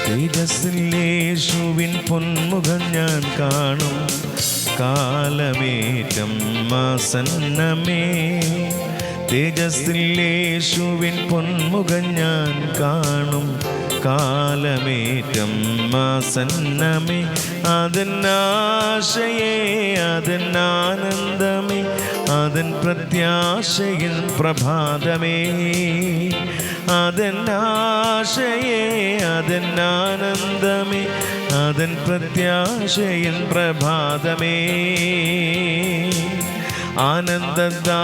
തേജസ്സിൽ യേശുവിൻ പൊന്മുഖം ഞാൻ കാണും, കാലമേറ്റം ആസന്നമേ. തേജസ്സിൽ യേശുവിൻ പൊന്മുഖം ഞാൻ കാണും, കാലമേറ്റം ആസന്നമേ. അതെന്നാശയേ അതെന്നാനന്ദമേ, അതൻ പ്രത്യാശയിൽ പ്രഭാതമേ. അതെന്നാശയേ അതെന്നാനന്ദമേ, അതൻ പ്രത്യാശയിൽ പ്രഭാതമേ. ആനന്ദദായകനാമെൻ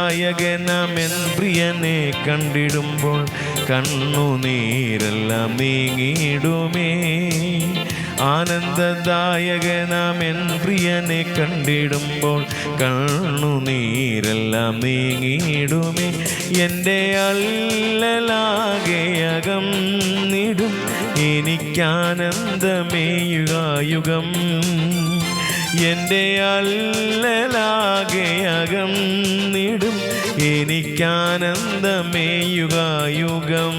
പ്രിയനെ കണ്ടിടുമ്പോൾ കണ്ണുനീരെല്ലാം നീങ്ങിടുമേ. ആനന്ദദായകനാമെൻ പ്രിയനെ കണ്ടിടുമ്പോൾ കണ്ണുനീരെല്ലാം നീങ്ങിടുമേ. എൻ്റെ അല്ലലാകെയകം നിടും എനിക്കാനന്ദമേ യുഗായുഗം. എൻ്റെ അല്ലലാകെയകം നിടും എനിക്കാനന്ദമേ യുഗായുഗം.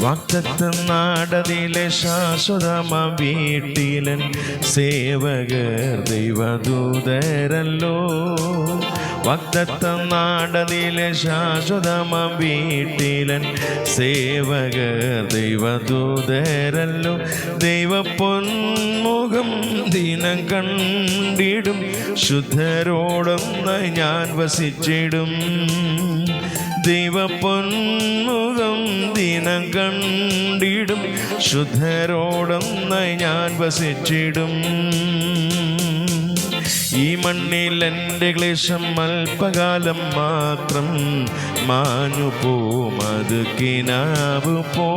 വാഗ്ദത്ത നാടതിലെ ശാശ്വതമ വീട്ടിലൻ സേവകർ ദൈവദൂതരല്ലോ. വാഗ്ദത്ത നാടതിലെ ശാശ്വതമ വീട്ടിലൻ സേവകർ ദൈവദൂതരല്ലോ. ദൈവപ്പൊന്മുഖം ദിനം കണ്ടിടും, ശുദ്ധരോടൊന്നായി ഞാൻ വസിച്ചിടും. ദൈവപ്പൊന്മുഖം ദിനം കണ്ടിടും, ശുദ്ധരോടൊന്നായി ഞാൻ വസിച്ചിടും. ഈ മണ്ണിൽ എൻ്റെ ക്ലേശം അല്പകാലം മാത്രം, മാഞ്ഞു പോം അത് കിനാവ് പോ.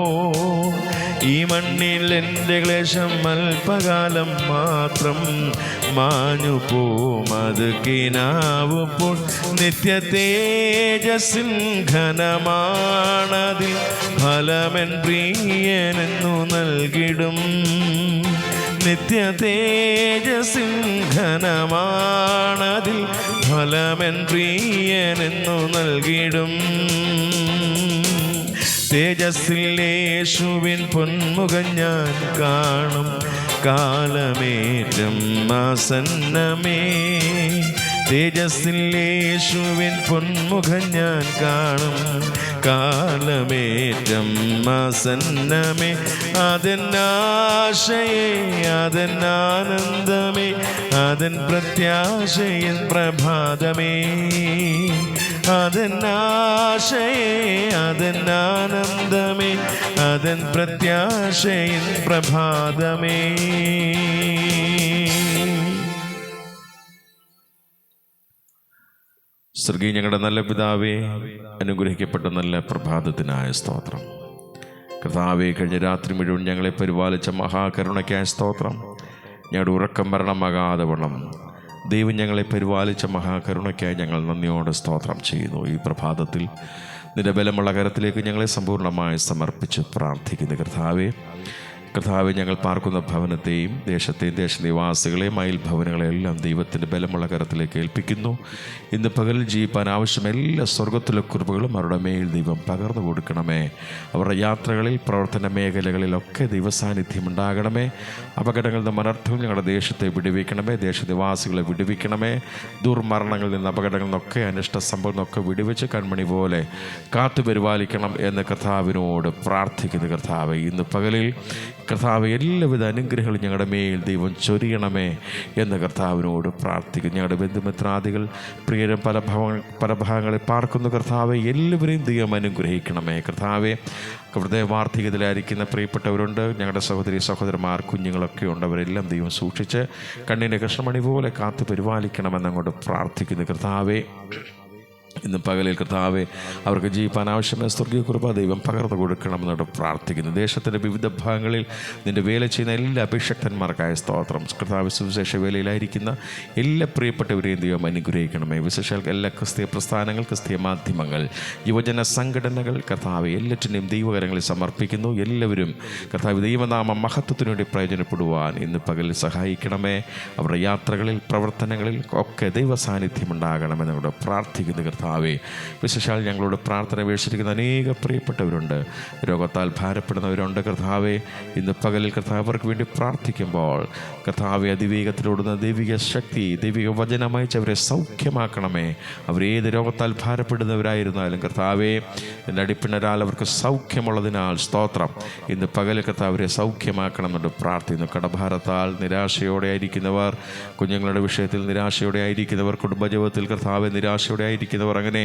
ഈ മണ്ണിൽ എൻ്റെ ക്ലേശം അല്പകാലം മാത്രം, മാഞ്ഞു പോം അത് കിനാവ് പോ. നിത്യ തേജസ്സിൻ ഘനമാണതിൽ ഫലമെൻ പ്രിയനെന്നു നൽകിടും. നിത്യ തേജസ്സിൻ ഘനമാണതിൽ ഫലമെൻ പ്രിയനെന്നു നൽകിടും. തേജസ്സിൽ യേശുവിൻ പൊന്മുഖം ഞാൻ കാണും, കാലമേറ്റം ആസന്നമേ. തേജസ്സിൽ യേശുവിൻ പൊന്മുഖം ഞാൻ കാണും, കാലമേറ്റം ആസന്നമേ. അതെന്നാശയേ അതെന്നാനന്ദമേ, അതൻ പ്രത്യാശയിൽ പ്രഭാതമേ. അതെന്നാശയേ അതെന്നാനന്ദമേ, അതൻ പ്രത്യാശയിൽ പ്രഭാതമേ. സ്വർഗീയ ഞങ്ങളുടെ നല്ല പിതാവേ, അനുഗ്രഹിക്കപ്പെട്ട നല്ല പ്രഭാതത്തിനായ സ്തോത്രം. കർത്താവേ, കഴിഞ്ഞ രാത്രി മുഴുവൻ ഞങ്ങളെ പരിപാലിച്ച മഹാകരുണയ്ക്കായ സ്തോത്രം. ഞങ്ങളുടെ ഉറക്കം മരണമാകാതെ വണ്ണം ദൈവം ഞങ്ങളെ പരിപാലിച്ച മഹാകരുണയ്ക്കായി ഞങ്ങൾ നന്ദിയോടെ സ്തോത്രം ചെയ്യുന്നു. ഈ പ്രഭാതത്തിൽ നിന്റെ ബലമുള്ള കരത്തിലേക്ക് ഞങ്ങളെ സമ്പൂർണ്ണമായി സമർപ്പിച്ച് പ്രാർത്ഥിക്കുന്നു. കർത്താവെ, ഞങ്ങൾ പാർക്കുന്ന ഭവനത്തെയും ദേശത്തെയും ദേശനിവാസികളെയും അയൽ ഭവനങ്ങളെല്ലാം ദൈവത്തിൻ്റെ ബലമുള്ള കരത്തിലേക്ക് ഏൽപ്പിക്കുന്നു. ഇന്ന് പകലിൽ ജീവിപ്പാൻ ആവശ്യം എല്ലാ സ്വർഗത്തിലെ കുറിപ്പുകളും അവരുടെ മേൽ ദൈവം പകർന്നു കൊടുക്കണമേ. അവരുടെ യാത്രകളിൽ, പ്രവർത്തന മേഖലകളിലൊക്കെ ദൈവസാന്നിധ്യം ഉണ്ടാകണമേ. അപകടങ്ങളിൽ നിന്ന് അനർത്ഥങ്ങൾ ഞങ്ങളുടെ ദേശത്തെ വിടുവിക്കണമേ, ദേശനിവാസികളെ വിടുവിക്കണമേ. ദുർമരണങ്ങളിൽ നിന്ന്, അപകടങ്ങളിൽ നിന്നൊക്കെ, അനിഷ്ട സംഭവങ്ങളിൽ നിന്നൊക്കെ വിടുവിച്ച് കൺമണി പോലെ കാത്തു പരിപാലിക്കണം എന്ന് കർത്താവിനോട് പ്രാർത്ഥിക്കുന്നു. കർത്താവെ, ഇന്ന് പകലിൽ കർത്താവ് എല്ലാവിധ അനുഗ്രഹങ്ങളും ഞങ്ങളുടെ മേൽ ദൈവം ചൊരിയണമേ എന്ന് കർത്താവിനോട് പ്രാർത്ഥിക്കുന്നു. ഞങ്ങളുടെ ബന്ധുമിത്രാദികൾ പ്രിയരും പല ഭാഗങ്ങളിൽ പാർക്കുന്നു. കർത്താവെ, എല്ലാവരെയും ദൈവം അനുഗ്രഹിക്കണമേ. കർത്താവെ, ഹൃദയവാർദ്ധക്യത്തിലായിരിക്കുന്ന പ്രിയപ്പെട്ടവരുണ്ട്, ഞങ്ങളുടെ സഹോദരി സഹോദരന്മാർ, കുഞ്ഞുങ്ങളൊക്കെ ഉണ്ട്. അവരെല്ലാം ദൈവം സൂക്ഷിച്ച് കണ്ണിൻ്റെ കൃഷ്ണമണി പോലെ കാത്തു പരിപാലിക്കണമെന്നങ്ങോട്ട് പ്രാർത്ഥിക്കുന്നു. കർത്താവെ, ഇന്ന് പകലിൽ കർത്താവെ അവർക്ക് ജീവിക്കാൻ ആവശ്യമായ സ്വർഗീയ കൃപ ദൈവം പകർന്നു കൊടുക്കണമെന്നോട് പ്രാർത്ഥിക്കുന്നു. ദേശത്തിൻ്റെ വിവിധ ഭാഗങ്ങളിൽ നിൻ്റെ വേല ചെയ്യുന്ന എല്ലാ അഭിഷക്തന്മാർക്കായ സ്തോത്രം. കർത്താവ് സുവിശേഷ വേലയിലായിരിക്കുന്ന എല്ലാ പ്രിയപ്പെട്ടവരെയും ദൈവം അനുഗ്രഹിക്കണമേ. വിശേഷാൽ എല്ലാ ക്രിസ്തീയ പ്രസ്ഥാനങ്ങൾ, ക്രിസ്തീയ മാധ്യമങ്ങൾ, യുവജന സംഘടനകൾ കർത്താവ് എല്ലാറ്റിനെയും ദൈവകരങ്ങളിൽ സമർപ്പിക്കുന്നു. എല്ലാവരും കർത്താവ് ദൈവനാമ മഹത്വത്തിനു വേണ്ടി പ്രയോജനപ്പെടുവാൻ ഇന്ന് പകലിൽ സഹായിക്കണമേ. അവരുടെ യാത്രകളിൽ, പ്രവർത്തനങ്ങളിൽ ഒക്കെ ദൈവ സാന്നിധ്യം ഉണ്ടാകണമെന്നോട് പ്രാർത്ഥിക്കുന്നു. കർത്താവെ വിശേഷാൽ ഞങ്ങളോട് പ്രാർത്ഥന വീക്ഷിച്ചിരിക്കുന്ന അനേക പ്രിയപ്പെട്ടവരുണ്ട്, രോഗത്താൽ ഭാരപ്പെടുന്നവരുണ്ട്. കർത്താവെ ഇന്ന് പകലിൽ കർത്താവ് അവർക്ക് വേണ്ടി പ്രാർത്ഥിക്കുമ്പോൾ കർത്താവെ അതിവേഗത്തിലോടുന്ന ദൈവിക ശക്തി, ദൈവിക വചനമയച്ച് അവരെ സൗഖ്യമാക്കണമേ. അവരേത് രോഗത്താൽ ഭാരപ്പെടുന്നവരായിരുന്നാലും കർത്താവെ എൻ്റെ അടിപ്പിണരാൽ അവർക്ക് സൗഖ്യമുള്ളതിനാൽ സ്തോത്രം. ഇന്ന് പകലിൽ കർത്താവ് അവരെ സൗഖ്യമാക്കണമെന്ന് പ്രാർത്ഥിക്കുന്നു. കടഭാരത്താൽ നിരാശയോടെ ആയിരിക്കുന്നവർ, കുഞ്ഞുങ്ങളുടെ വിഷയത്തിൽ നിരാശയോടെ ആയിരിക്കുന്നവർ, കുടുംബജീവിതത്തിൽ കർത്താവെ നിരാശയോടെ ആയിരിക്കുന്നവർ, അങ്ങനെ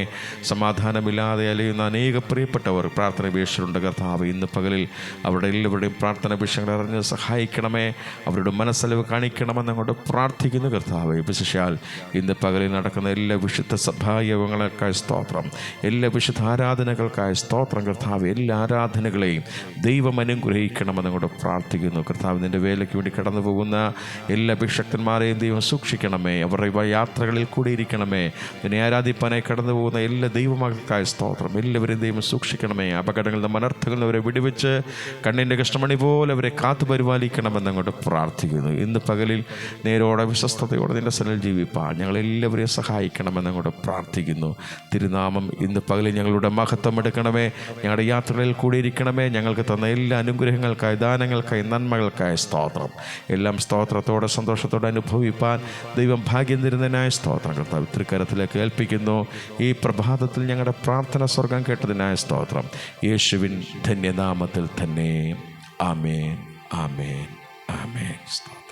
സമാധാനമില്ലാതെ അലയുന്ന അനേക പ്രിയപ്പെട്ടവർ പ്രാർത്ഥന വീഴ്ചയുണ്ട്. കർത്താവ് ഇന്ന് പകലിൽ അവരുടെ എല്ലാവരുടെയും പ്രാർത്ഥന വിഷയങ്ങൾ അറിഞ്ഞ് സഹായിക്കണമേ. അവരുടെ മനസ്സലിവ് കാണിക്കണമെന്ന് അങ്ങോട്ട് പ്രാർത്ഥിക്കുന്നു. കർത്താവ് വിശേഷാൽ ഇന്ന് പകലിൽ നടക്കുന്ന എല്ലാ വിശുദ്ധ സഭായോഗങ്ങൾക്കായ സ്തോത്രം, എല്ലാ വിശുദ്ധ ആരാധനകൾക്കായ സ്തോത്രം. കർത്താവ് എല്ലാ ആരാധനകളെയും ദൈവം അനുഗ്രഹിക്കണമെന്ന് അങ്ങോട്ട് പ്രാർത്ഥിക്കുന്നു. കർത്താവ് നിൻ്റെ വേലയ്ക്ക് വേണ്ടി കടന്നു പോകുന്ന എല്ലാ അഭിഷക്തന്മാരെയും ദൈവം സൂക്ഷിക്കണമേ. അവരുടെ യാത്രകളിൽ കൂടിയിരിക്കണമേ. നിന്നെ ആരാധിപ്പാനായി കടന്നു പോകുന്ന എല്ലാ ദൈവമക്കൾക്കായ സ്തോത്രം. എല്ലാവരെയും ദൈവം സൂക്ഷിക്കണമേ. അപകടങ്ങളിൽ നിന്ന്, അനർത്ഥങ്ങളിൽ നിന്ന് അവരെ വിടുവിച്ച് കണ്ണിൻ്റെ കൃഷ്ണമണി പോലെ അവരെ കാത്തു പരിപാലിക്കണമെന്ന് അങ്ങോട്ട് പ്രാർത്ഥിക്കുന്നു. ഇന്ന് പകലിൽ നേരോടെ വിശ്വസ്തയോടെ നിൻ്റെ സന്നിധിയിൽ ജീവിപ്പാൻ ഞങ്ങളെല്ലാവരെയും സഹായിക്കണമെന്ന് അങ്ങോട്ട് പ്രാർത്ഥിക്കുന്നു. തിരുനാമം ഇന്ന് പകലിൽ ഞങ്ങളുടെ മഹത്വം എടുക്കണമേ. ഞങ്ങളുടെ യാത്രകളിൽ കൂടിയിരിക്കണമേ. ഞങ്ങൾക്ക് തന്ന എല്ലാ അനുഗ്രഹങ്ങൾക്കായി, ദാനങ്ങൾക്കായി, നന്മകൾക്കായ സ്തോത്രം. എല്ലാം സ്തോത്രത്തോടെ സന്തോഷത്തോടെ അനുഭവിപ്പാൻ ദൈവം ഭാഗ്യം തരുന്നതിനായ സ്തോത്രം. കർത്താവ് തൃക്കരത്തിലേക്ക് ഏൽപ്പിക്കുന്നു. ഈ പ്രഭാതത്തിൽ ഞങ്ങളുടെ പ്രാർത്ഥന സ്വർഗം കേട്ടതിനായ സ്തോത്രം. യേശുവിൻ ധന്യനാമത്തിൽ തന്നെ. ആമേൻ, ആമേൻ, ആമേൻ. സ്തോത്രം.